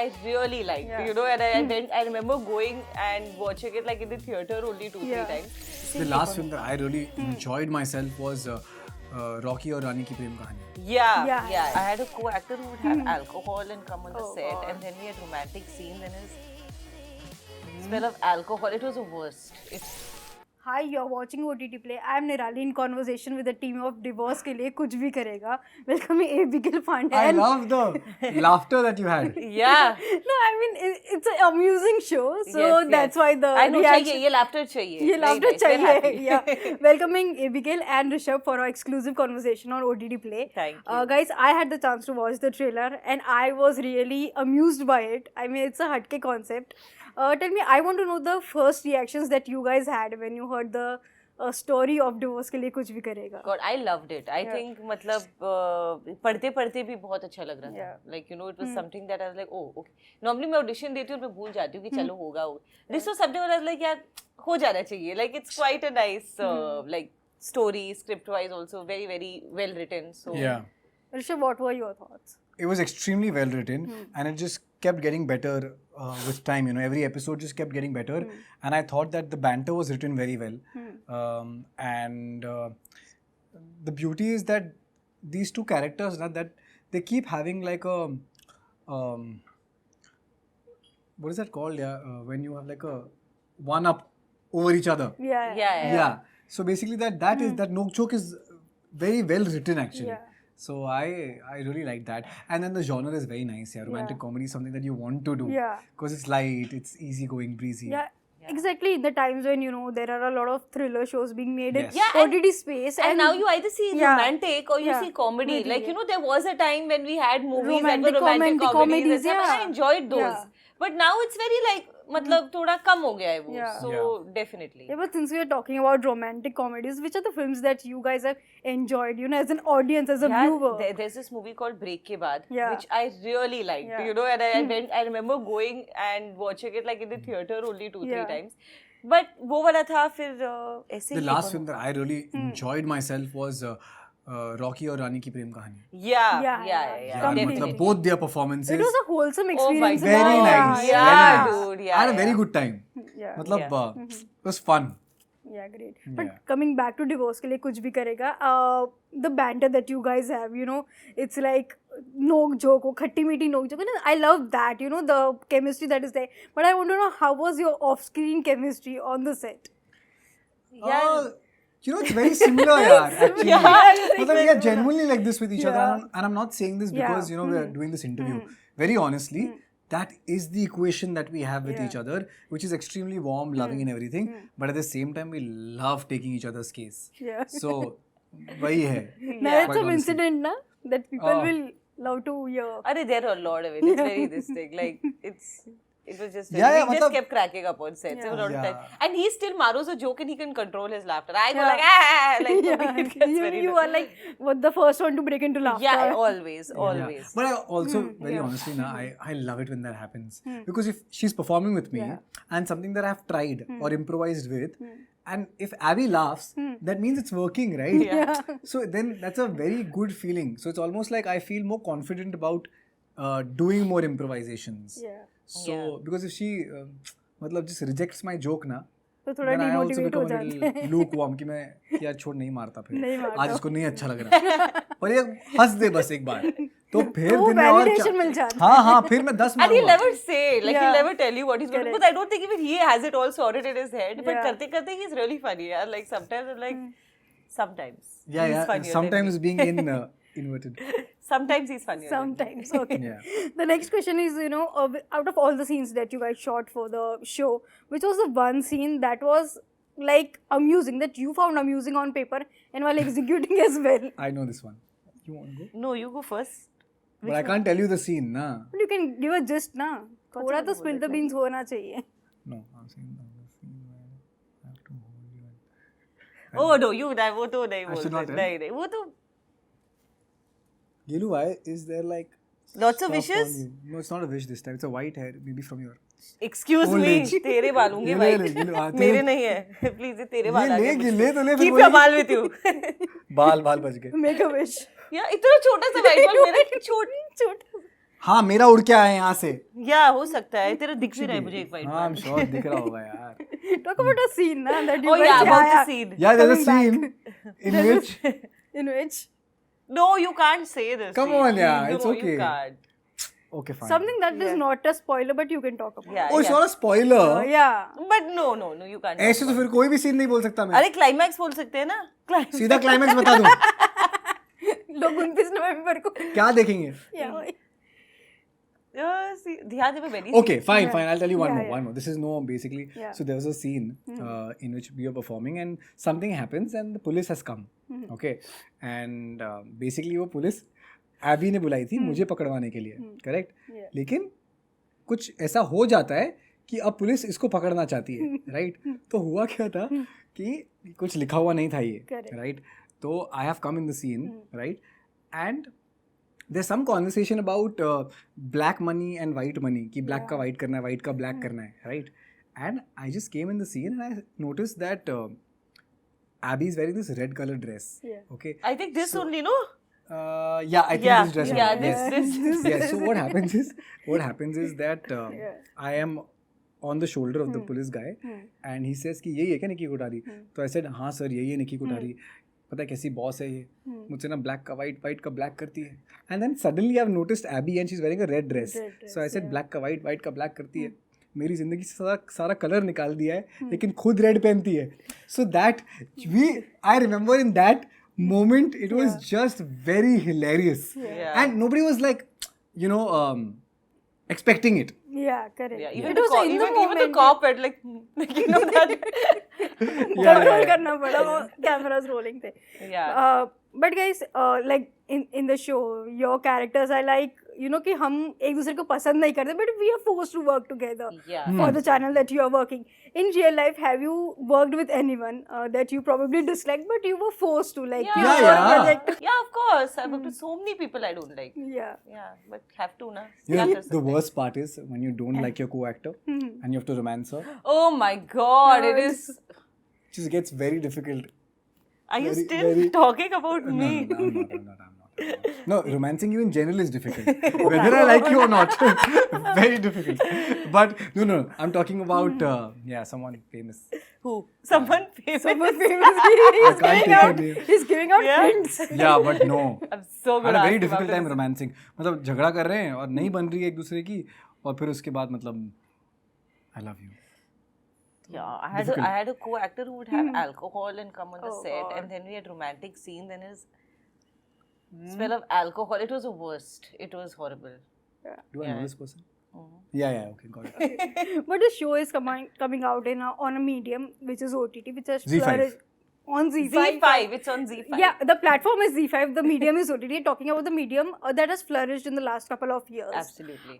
I really liked, you know, and I remember going and watching it like in the theater only 2-3 times. The last film that I really enjoyed myself was Rocky और रानी की प्रेम कहानी. Yeah. I had a co-actor who would have alcohol and come on the set, and then we had romantic scenes, and his smell of alcohol, it was the worst. Hi, you're watching OTT Play. I'm Nirali in conversation with the team of Divorce के लिए कुछ भी करेगा. Welcoming Abigail Pandey. I love the laughter that you had. Yeah. No, I mean it's an amusing show, so that's why the I know reaction. चाहिए, ये laughter चाहिए. ये laughter Very nice, we're चाहिए. happy. Yeah. Welcoming Abigail and Rishabh for our exclusive conversation on OTT Play. Thank you. Guys, I had the chance to watch the trailer and I was really amused by it. I mean, it's a hatke concept. Tell me, I want to know the first reactions that you guys had when you heard the story of Divorce के लिए कुछ भी करेगा. God, I loved it. I think मतलब पढ़ते भी बहुत अच्छा लग रहा था. Like you know, it was something that I was like, oh, okay. Normally मैं audition देती हूँ और मैं भूल जाती हूँ कि चलो होगा. This was something where I was like, यार हो जाना चाहिए. Like it's quite a nice like story, script wise also very very well written. So Yeah. Rishabh, what were your thoughts? It was extremely well written, and it just kept getting better with time. You know, every episode just kept getting better, and I thought that the banter was written very well. And the beauty is that these two characters, that they keep having like a what is that called? Yeah, when you have like a one up over each other. Yeah. So basically, that is that Nok Chok is very well written actually. Yeah. So I really like that, and then the genre is very nice. Yeah, romantic comedy is something that you want to do. Yeah. Because it's light, it's easy going, breezy. Yeah. Exactly, in the times when, you know, there are a lot of thriller shows being made in Yes. OTT space. And now you either see romantic or you see comedy. Comedy, Like, you know, there was a time when we had movies Romantic that were romantic comedies and stuff, and I yeah. enjoyed those. Yeah. But now it's very like, मतलब थोड़ा कम हो गया है वो. Yeah. So, definitely. Yeah, but since we are talking about romantic comedies, which are the films that you guys have enjoyed, you know, as an audience, as a viewer? There's this movie called Break Ke Baad, Yeah. which I really liked, Yeah. you know, and I remember going and watching it like in the theater only 2-3 Yeah. times. But वो वाला था फिर ऐसे The he last film that I really enjoyed myself was Rocky और रानी की प्रेम कहानी. Yeah. Yeah, Completely. मतलब both their performances. It was a wholesome Oh my experience. God. Very nice. Yeah, very nice. dude, yeah, I had a very yeah. good time. Yeah. मतलब it was fun. Yeah, great. But Yeah. coming back to Divorce के लिए कुछ भी करेगा, the banter that you guys have, you know, it's like knock joke, खट्टी मीठी knock joke. And I love that, you know, the chemistry that is there. But I want to know, how was your off-screen chemistry on the set? You know, it's very similar, yaar, actually. Because we are genuinely like this with each other. And I'm not saying this because, you know, we are doing this interview. Very honestly, that is the equation that we have with each other, which is extremely warm, loving and everything. But at the same time, we love taking each other's case. Yeah. So, वही है. Narrate Quite some honestly. incident, na, that people will love to hear. Arey, there are a lot of it. It's very this thing. Like, it was just very, Yeah, he just matlab- kept cracking up on sets. Yeah. A lot of Yeah. time. And he still marrows a joke and he can control his laughter. I go Yeah. like, like, it gets you, very you are like the first one to break into laughter. Yeah, always. Yeah. But I also, very honestly, I love it when that happens. Because if she's performing with me and something that I've tried or improvised with, and if Abby laughs, that means it's working, right? Yeah. So then that's a very good feeling. So it's almost like I feel more confident about doing more improvisations. Yeah. So because if she मतलब just rejects my joke ना, तो थोड़ा then I also demotivate हो become a जाते little lukewarm कि मैं यार छोड़ नहीं मारता नहीं फिर मारता। आज इसको नहीं अच्छा लग रहा पर ये हंस दे बस एक बार तो फिर वो दिन में और validation मिल जाता हाँ फिर मैं 10 And he'll मारूंगा never say, like Yeah. he'll never tell you what he's going to do. Because I don't think even he has it all sorted in his head. But Yeah. karte he's really funny. Yeah? Like sometimes I'm like, sometimes. yeah he's yeah funnier than sometimes me. being inverted Sometimes he's funnier. than me. Sometimes, okay. Yeah. The next question is, you know, out of all the scenes that you guys shot for the show, which was the one scene that was like amusing, that you found amusing on paper and while executing as well? I know this one. You want to go? No, you go first. But I can't tell you the scene, na. But you can give a gist ना, थोड़ा तो spill the beans होना चाहिए. No, I'm saying the scene where I have to hold you. And Oh no, you that वो तो नहीं I should बोल not सकते. नहीं वो तो Gilu, why is there like lots of stuff wishes. on you? No, it's not a wish this time. It's a white hair, maybe from your. Excuse Old me, age. तेरे बाल होंगे ये ले, भाई. ये ले, हाँ, मेरे तेरे- नहीं है. Please ये तेरे ये बाल ले, आगे. ले तो ले फिर Keep वही- your बाल with you. बाल बच गए. Make a wish. यार इतना छोटा सा white ball मेरा छोटा. हाँ मेरा उड़ के आया यहाँ से. या हो सकता है तेरा दिख भी रहा है मुझे एक वाइट हाँ I'm sure दिख रहा होगा यार. Talk about a scene na, that you Oh yeah, guys about the scene. Yeah, there's a Coming scene in which. in which No, you can't say this. Come on, yeah, it's No, okay. You can't. Okay, fine. something that is not a spoiler but you can talk about. Yeah, Oh, it's yeah. not a spoiler. Yeah. But no, you can't. ऐसे तो फिर कोई भी scene नहीं बोल सकता मैं. अरे क्लाइमैक्स बोल सकते हैं ना. Climax. सीधा क्लाइमैक्स बता दूं. लोग 29 नवंबर को. क्या देखेंगे? Yeah. वही. See, ध्यान दे मैं very. Okay, fine. I'll tell you one Yeah, more. This is basically. Yeah. So there was a scene in which we are performing and something happens and the police has come. Okay, and basically वो police AB ने बुलाई थी मुझे पकड़वाने के लिए, correct? लेकिन कुछ ऐसा हो जाता है कि अब पुलिस इसको पकड़ना चाहती है, राइट? तो हुआ क्या था कि कुछ लिखा हुआ नहीं था ये, राइट? तो I have come in the scene, right? And there's some conversation about black money and white money कि black का white करना है, white का black करना है, right? And I just came in the scene and I noticed that Abby is wearing this red colored dress. Yeah. Okay. I think this only, no? Yeah, I think Yeah, this dress. yeah, only. this. Yes. So what happens is that I am on the shoulder of the police guy and he says कि यही है क्या निकी कोठारी? तो I said हाँ sir यही है निकी कोठारी. पता है कैसी बॉस है ये, मुझसे ना ब्लैक का वाइट का ब्लैक करती है. And then suddenly I have noticed Abby and she is wearing a red dress. So I said black का वाइट का ब्लैक करती है. मेरी जिंदगी से सारा कलर निकाल दिया है लेकिन खुद रेड पहनती है. So that I remember in that moment it was just very hilarious. And nobody was like expecting it. Yeah, correct. Yeah, It was in the even the moment. cop had like you know that. Control करना पड़ा वो cameras rolling थे. Yeah. But guys, like in the show, your characters are like, you know कि हम एक दूसरे को पसंद नहीं करते, but we are forced to work together for the channel that you are working. In real life, have you worked with anyone that you probably disliked, but you were forced to like? Yeah, you know, for a project? Yeah, of course. I've worked with so many people I don't like. Yeah. Yeah, but have to na. You know, क्या कर the सकते हैं? worst part is when you don't like your co-actor and you have to romance her. Oh my God, No, it is. It just gets very difficult. Are you Very- still very- talking about No, me? I'm not. No, romancing you in general is difficult. Whether I like you or not, very difficult. But no, I'm talking about someone famous. Who? Someone famous. Someone famous. I can't take her name. He's giving out Yeah. hints. Yeah, but no. I'm so I good. had a very difficult time romancing. मतलब झगड़ा कर रहे हैं और नहीं बन रही है एक दूसरे की और फिर उसके बाद मतलब I love you. Yeah, I had a co-actor who would have alcohol and come on the set, God. and then we had romantic scenes, and his smell of alcohol. It was the worst. It was horrible. Do I know this person? Yeah, okay, got it. But the show is coming out on a medium which is OTT, which has Z5. flourished on Z5. Z5. It's on Z5. Yeah, the platform is Z5. The medium is OTT. Talking about the medium that has flourished in the last couple of years. Absolutely.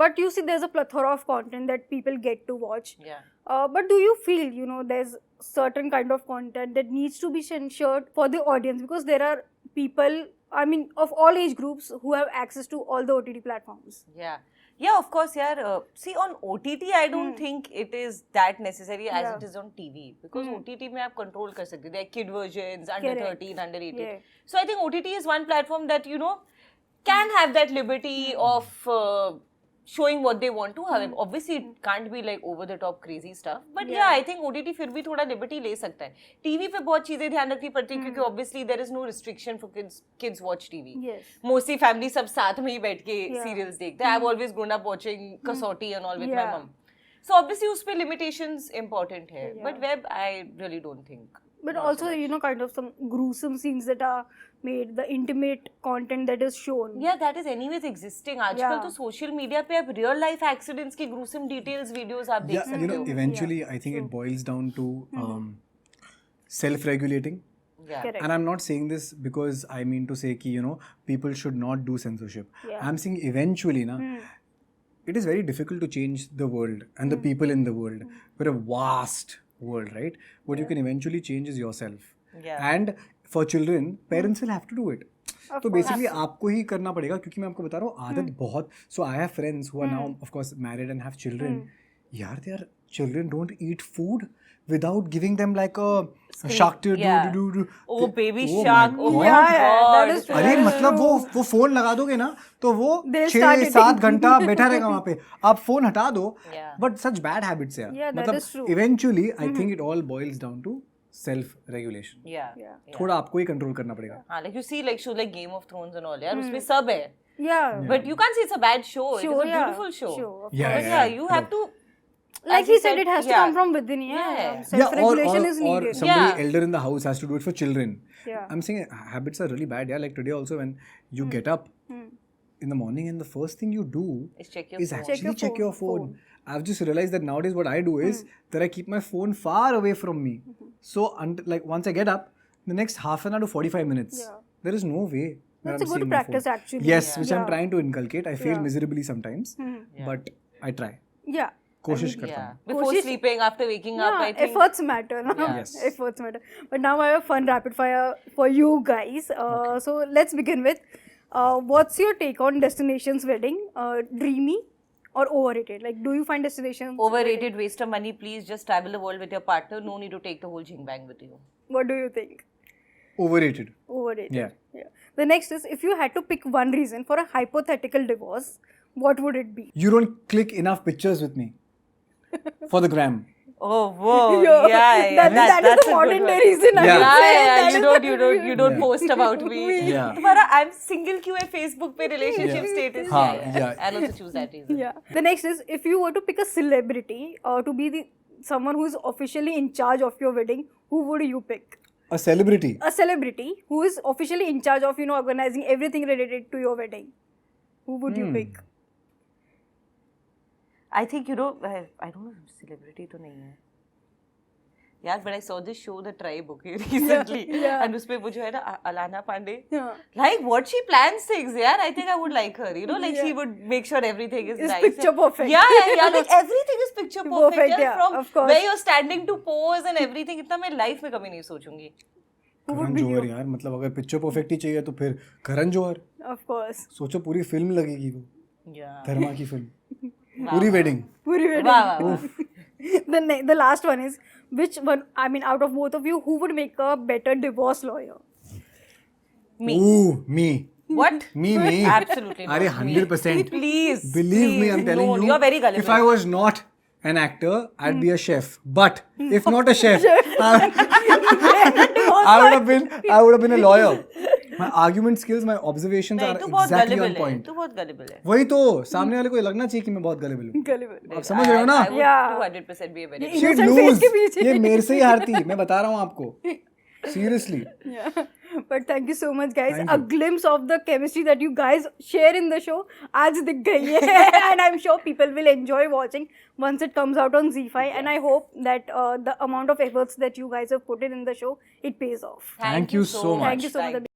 But you see, there's a plethora of content that people get to watch. Yeah. But do you feel, there's certain kind of content that needs to be censored for the audience, because there are people, I mean, of all age groups who have access to all the OTT platforms. Yeah, of course, yeah. See, on OTT, I don't think it is that necessary as it is on TV. Because OTT में आप control कर सकते. There are kid versions, under Correct. 13, under 18. Yeah. So I think OTT is one platform that, can have that liberty of showing what they want to. However, obviously, it can't be like over the top crazy stuff. But yeah, I think OTT फिर भी थोड़ा liberty ले सकता है. TV पे बहुत चीजें ध्यान रखनी पड़ती है क्योंकि obviously there is no restriction for kids. Kids watch TV. Yes. Mostly family सब साथ में ही बैठ के Yeah. serials देखते हैं. I've always grown up watching Kasauti and all with my Yeah. mom. So obviously उस पे limitations important है. But web I really don't think. But also, kind of some gruesome scenes that are made, the intimate content that is shown. Yeah, that is anyways existing. आजकल तो social media पे आप real life accidents की gruesome details videos आप देख सकते हो. Eventually, I think it boils down to self-regulating. Yeah. Correct. And I'm not saying this because I mean to say कि people should not do censorship. Yeah. I'm saying eventually it is very difficult to change the world and the people in the world. We're a vast world, right? What you can eventually change is yourself. Yeah. And for children, parents will have to do it. तो basically आपको ही करना पड़ेगा क्योंकि मैं आपको बता रहा हूँ आदत बहुत. So I have friends who are now of course married and have children. यार their children don't eat food without giving them like a Scream, shark to yeah. do. Oh, baby my shark. Oh my God. Yeah, that God. is true. अरे That is मतलब true. वो phone लगा दोगे ना तो वो They'll start 6-7 eating. घंटा बैठा रहेगा वहाँ पे. आप फोन हटा दो. Yeah. But such bad habits यार. Yeah, that मतलब is true. eventually I think it all boils down to self regulation. Yeah. Yeah. थोड़ा आपको ही कंट्रोल करना पड़ेगा. हाँ, like you see like shows like Game of Thrones and all, यार उसमें सब है. Yeah. But you can't say it's a bad show. It is a yeah. beautiful show. Sure, of Yeah, But course. yeah, you have to. Like as he you said, it has to yeah. come from within. Yeah. Yeah. Self-regulation is or needed. somebody Yeah. elder in the house has to do it for children. Yeah. I'm saying habits are really bad. Yeah, like today also when you get up in the morning and the first thing you do Is check your is phone. actually check your phone. phone. I've just realized that nowadays what I do is that I keep my phone far away from me. So like once I get up, the next half an hour to 45 minutes, Yeah. there is no way. that That's I'm a good seeing my practice, phone. actually. Yes, Yeah. which I'm trying to inculcate. I fail Yeah. miserably sometimes, Yeah. but I try. Yeah. कोशिश करता Yeah. हूँ. Before Koशिsh- sleeping, after waking up, I Yeah, think. efforts matter. No? Yeah. Yes. Efforts matter. But now I have a fun rapid fire for you guys. So let's begin with what's your take on destinations wedding? Dreamy or overrated? Like, do you find destinations Overrated, waste of money. Please just travel the world with your partner. No need to take the whole jing bang with you. What do you think? Overrated. Overrated. Yeah. The next is, if you had to pick one reason for a hypothetical divorce, what would it be? You don't click enough pictures with me for the gram. Oh, whoa. Yo, yeah. that is that's the a good modern one. day reason. I Yeah. would Yeah, say. yeah, That you is don't Yeah. post about me. Yeah. तुम्हारा I'm single क्यों है Facebook पे relationship Yeah. status हाँ, है. yeah. I'll also choose that reason. Yeah. The next is, if you were to pick a celebrity to be someone who is officially in charge of your wedding, who would you pick? A celebrity. A celebrity who is officially in charge of, organizing everything related to your wedding. Who would you pick? I think I don't know celebrity तो नहीं है. यार, but I saw this show The Tribe recently. Yeah. And उसपे वो जो है ना Alana Pandey. Yeah. Like what she plans things, yeah. I think I would like her. Like Yeah. she would make sure everything is It's nice. picture perfect. Yeah. Like everything is picture perfect. Perfect, yeah, From of course. where you're standing to pose and everything. इतना मैं life में कभी नहीं सोचूंगी. Who would Karan be Johar you? यार, मतलब अगर picture perfect ही चाहिए तो फिर करण जौहर. Of course. सोचो पूरी फिल्म लगेगी वो, Yeah. धर्मा की फिल्म, पूरी wedding. Puri wedding. Wow. The last one is, which one, I mean, out of both of you, who would make a better divorce lawyer? Me. Ooh, me. What? Me. Absolutely not. अरे Me. 100%. Please. Believe me, I'm telling no, you. You're very gullible. If I was not an actor, I'd be a chef. But if not a chef, I would have been a lawyer. My argument skills, my observations नहीं, are तू बहुत exactly gullible on है. point. तू बहुत gullible है. वही तो, सामने वाले को ये लगना चाहिए कि मैं बहुत गलेबल हूँ. Gullible. आप समझ रहे हो ना? I would Yeah. 200% be a very. ये She'd innocent face lose. के पीछे. ये मेरे से ही हारती, मैं बता रहा हूँ आपको. Seriously. Yeah. But thank you so much, guys. Thank A you. glimpse of the chemistry that you guys share in the show आज दिख गई है. And I'm sure people will enjoy watching once it comes out on ZEE5. And I hope that the amount of efforts that you guys have put in the show, it pays off. Thank you so much. Thank you so much.